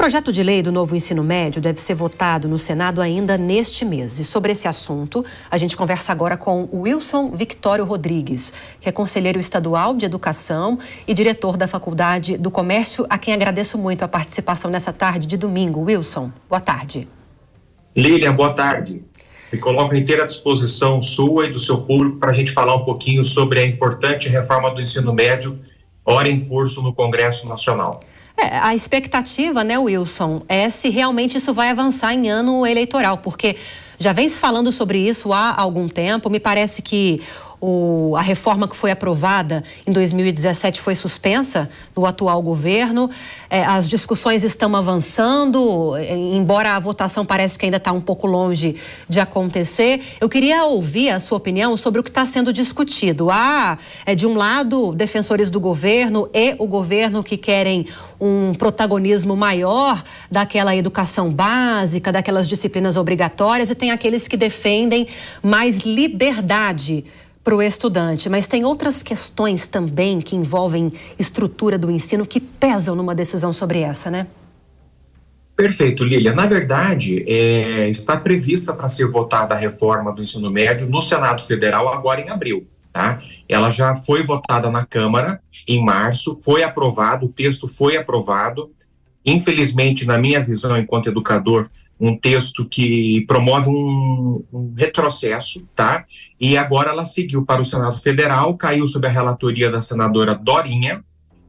projeto de lei do novo ensino médio deve ser votado no Senado ainda neste mês. E sobre esse assunto, a gente conversa agora com o Wilson Victório Rodrigues, que é conselheiro estadual de educação e diretor da Faculdade do Comércio, a quem agradeço muito a participação nessa tarde de domingo. Wilson, boa tarde. Lília, boa tarde. Me coloco à inteira disposição sua e do seu público para a gente falar um pouquinho sobre a importante reforma do ensino médio, ora em curso no Congresso Nacional. A expectativa, né, Wilson, é se realmente isso vai avançar em ano eleitoral, porque já vem se falando sobre isso há algum tempo. Me parece que a reforma que foi aprovada em 2017 foi suspensa no atual governo. As discussões estão avançando, embora a votação parece que ainda está um pouco longe de acontecer. Eu queria ouvir a sua opinião sobre o que está sendo discutido. Há, de um lado, defensores do governo e o governo que querem um protagonismo maior daquela educação básica, daquelas disciplinas obrigatórias, e tem aqueles que defendem mais liberdade para o estudante, mas tem outras questões também que envolvem estrutura do ensino que pesam numa decisão sobre essa, né? Perfeito, Lília. Na verdade, está prevista para ser votada a reforma do ensino médio no Senado Federal agora em abril, tá? Ela já foi votada na Câmara em março, foi aprovado, o texto foi aprovado. Infelizmente, na minha visão enquanto educador, um texto que promove um retrocesso, tá? E agora ela seguiu para o Senado Federal, caiu sob a relatoria da senadora Dorinha,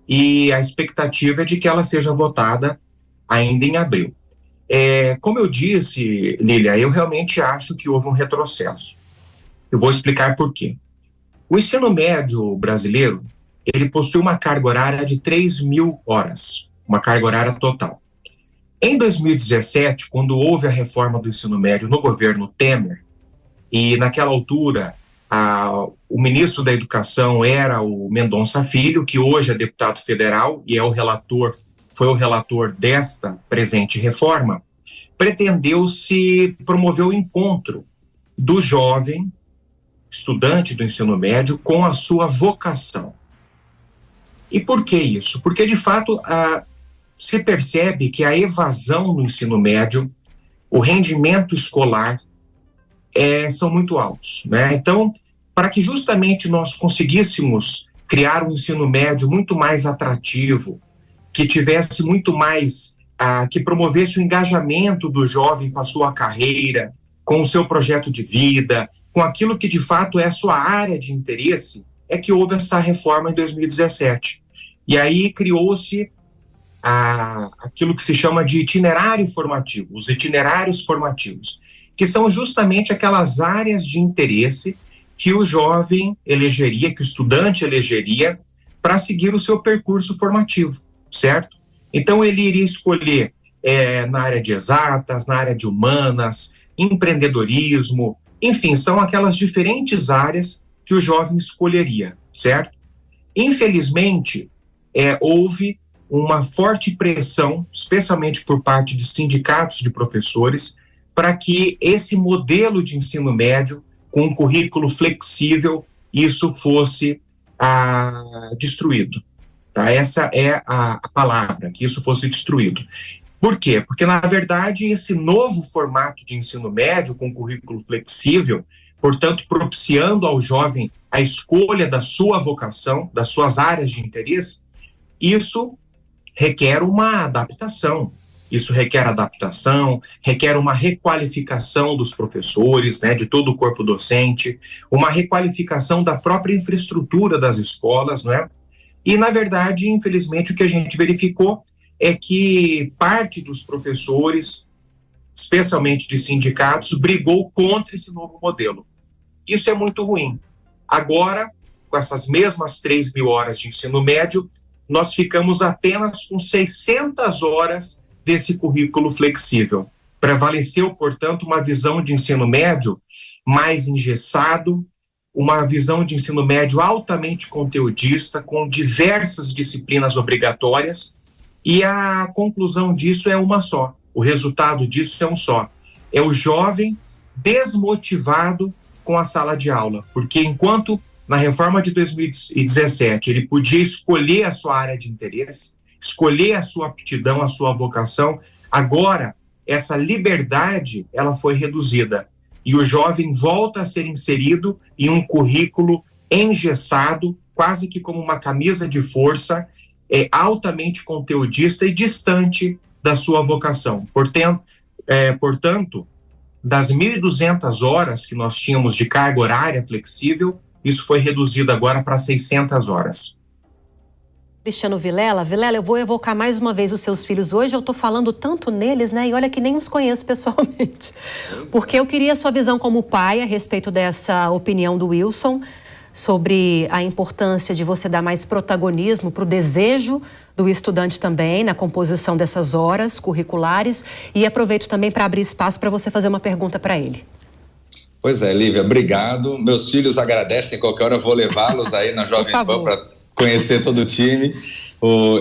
e a expectativa é de que ela seja votada ainda em abril. Como eu disse, Lília, eu realmente acho que houve um retrocesso. Eu vou explicar por quê. O ensino médio brasileiro, ele possui uma carga horária de 3.000 horas, uma carga horária total. Em 2017, quando houve a reforma do ensino médio no governo Temer, e naquela altura o ministro da Educação era o Mendonça Filho, que hoje é deputado federal e foi o relator desta presente reforma, pretendeu-se promover o encontro do jovem estudante do ensino médio com a sua vocação. E por que isso? Porque, de fato, se percebe que a evasão no ensino médio, o rendimento escolar são muito altos, né? Então, para que justamente nós conseguíssemos criar um ensino médio muito mais atrativo, que tivesse muito mais, que promovesse o engajamento do jovem com a sua carreira, com o seu projeto de vida, com aquilo que de fato é a sua área de interesse, é que houve essa reforma em 2017. E aí criou-se aquilo que se chama de itinerário formativo, os itinerários formativos, que são justamente aquelas áreas de interesse que o jovem elegeria, que o estudante elegeria para seguir o seu percurso formativo, certo? Então ele iria escolher na área de exatas, na área de humanas, empreendedorismo, enfim, são aquelas diferentes áreas que o jovem escolheria, certo? Infelizmente, houve uma forte pressão, especialmente por parte de sindicatos de professores, para que esse modelo de ensino médio, com um currículo flexível, isso fosse destruído. Tá? Essa é a palavra, que isso fosse destruído. Por quê? Porque, na verdade, esse novo formato de ensino médio, com currículo flexível, portanto, propiciando ao jovem a escolha da sua vocação, das suas áreas de interesse, isso requer uma adaptação. Isso requer adaptação, requer uma requalificação dos professores, né, de todo o corpo docente, uma requalificação da própria infraestrutura das escolas, né? E, na verdade, infelizmente, o que a gente verificou é que parte dos professores, especialmente de sindicatos, brigou contra esse novo modelo. Isso é muito ruim. Agora, com essas mesmas 3.000 horas de ensino médio, nós ficamos apenas com 600 horas desse currículo flexível. Prevaleceu, portanto, uma visão de ensino médio mais engessado, uma visão de ensino médio altamente conteudista, com diversas disciplinas obrigatórias, e a conclusão disso é uma só. O resultado disso é um só. É o jovem desmotivado com a sala de aula, porque enquanto na reforma de 2017 ele podia escolher a sua área de interesse, escolher a sua aptidão, a sua vocação. Agora, essa liberdade, ela foi reduzida e o jovem volta a ser inserido em um currículo engessado, quase que como uma camisa de força, altamente conteudista e distante da sua vocação. Portanto, das 1.200 horas que nós tínhamos de carga horária flexível, isso foi reduzido agora para 600 horas. Cristiano Vilela, eu vou evocar mais uma vez os seus filhos hoje, eu estou falando tanto neles, né, e olha que nem os conheço pessoalmente, porque eu queria a sua visão como pai a respeito dessa opinião do Wilson, sobre a importância de você dar mais protagonismo para o desejo do estudante também na composição dessas horas curriculares, e aproveito também para abrir espaço para você fazer uma pergunta para ele. Pois é, Lívia, obrigado. Meus filhos agradecem, qualquer hora eu vou levá-los aí na Jovem Pan para conhecer todo o time.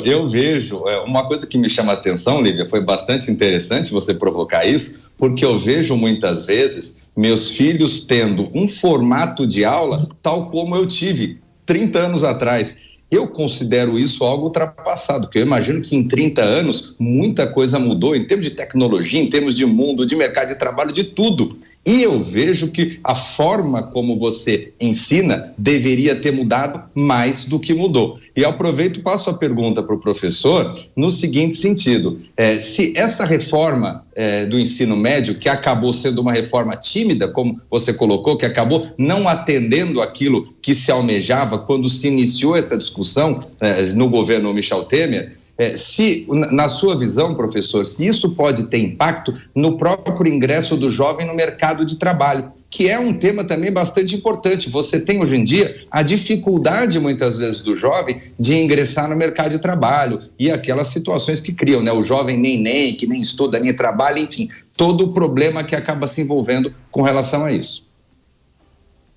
Eu vejo, uma coisa que me chama a atenção, Lívia, foi bastante interessante você provocar isso, porque eu vejo muitas vezes meus filhos tendo um formato de aula tal como eu tive 30 anos atrás. Eu considero isso algo ultrapassado, porque eu imagino que em 30 anos muita coisa mudou em termos de tecnologia, em termos de mundo, de mercado de trabalho, de tudo. E eu vejo que a forma como você ensina deveria ter mudado mais do que mudou. E aproveito e passo a pergunta para o professor no seguinte sentido: se essa reforma do ensino médio, que acabou sendo uma reforma tímida, como você colocou, que acabou não atendendo aquilo que se almejava quando se iniciou essa discussão no governo Michel Temer, se, na sua visão, professor, se isso pode ter impacto no próprio ingresso do jovem no mercado de trabalho, que é um tema também bastante importante. Você tem hoje em dia a dificuldade, muitas vezes, do jovem de ingressar no mercado de trabalho e aquelas situações que criam, né? O jovem nem, que nem estuda, nem trabalha, enfim, todo o problema que acaba se envolvendo com relação a isso.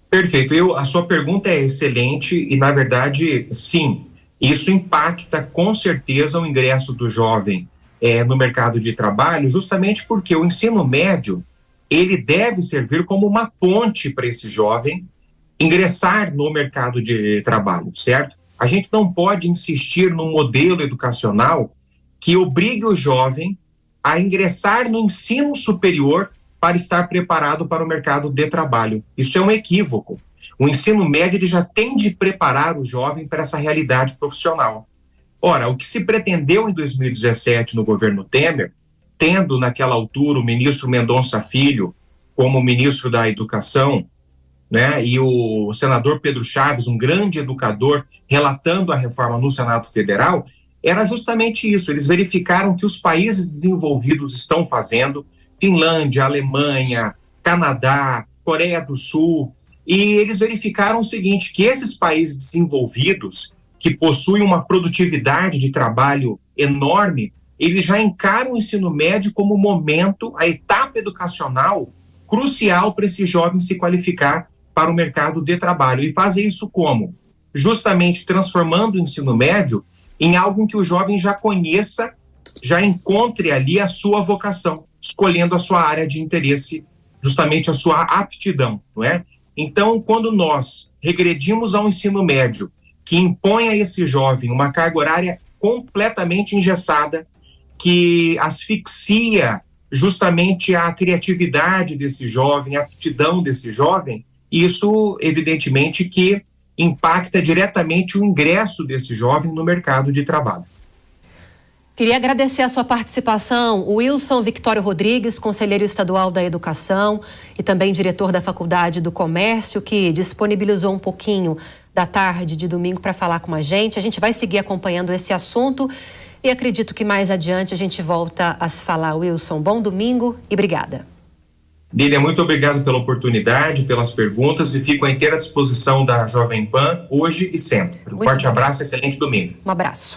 Perfeito. A sua pergunta é excelente e, na verdade, sim, isso impacta com certeza o ingresso do jovem no mercado de trabalho, justamente porque o ensino médio, ele deve servir como uma ponte para esse jovem ingressar no mercado de trabalho, certo? A gente não pode insistir num modelo educacional que obrigue o jovem a ingressar no ensino superior para estar preparado para o mercado de trabalho. Isso é um equívoco. O ensino médio ele já tem de preparar o jovem para essa realidade profissional. Ora, o que se pretendeu em 2017 no governo Temer, tendo naquela altura o ministro Mendonça Filho como ministro da Educação, né, e o senador Pedro Chaves, um grande educador, relatando a reforma no Senado Federal, era justamente isso. Eles verificaram que os países desenvolvidos estão fazendo, Finlândia, Alemanha, Canadá, Coreia do Sul, e eles verificaram o seguinte, que esses países desenvolvidos, que possuem uma produtividade de trabalho enorme, eles já encaram o ensino médio como o momento, a etapa educacional crucial para esse jovem se qualificar para o mercado de trabalho. E fazer isso como? Justamente transformando o ensino médio em algo em que o jovem já conheça, já encontre ali a sua vocação, escolhendo a sua área de interesse, justamente a sua aptidão, não é? Então, quando nós regredimos ao ensino médio, que impõe a esse jovem uma carga horária completamente engessada, que asfixia justamente a criatividade desse jovem, a aptidão desse jovem, isso, evidentemente, que impacta diretamente o ingresso desse jovem no mercado de trabalho. Queria agradecer a sua participação, o Wilson Victório Rodrigues, conselheiro estadual da Educação e também diretor da Faculdade do Comércio, que disponibilizou um pouquinho da tarde de domingo para falar com a gente. A gente vai seguir acompanhando esse assunto e acredito que mais adiante a gente volta a se falar. Wilson, bom domingo e obrigada. Lília, muito obrigado pela oportunidade, pelas perguntas e fico à inteira disposição da Jovem Pan hoje e sempre. Um forte abraço, excelente domingo. Um abraço.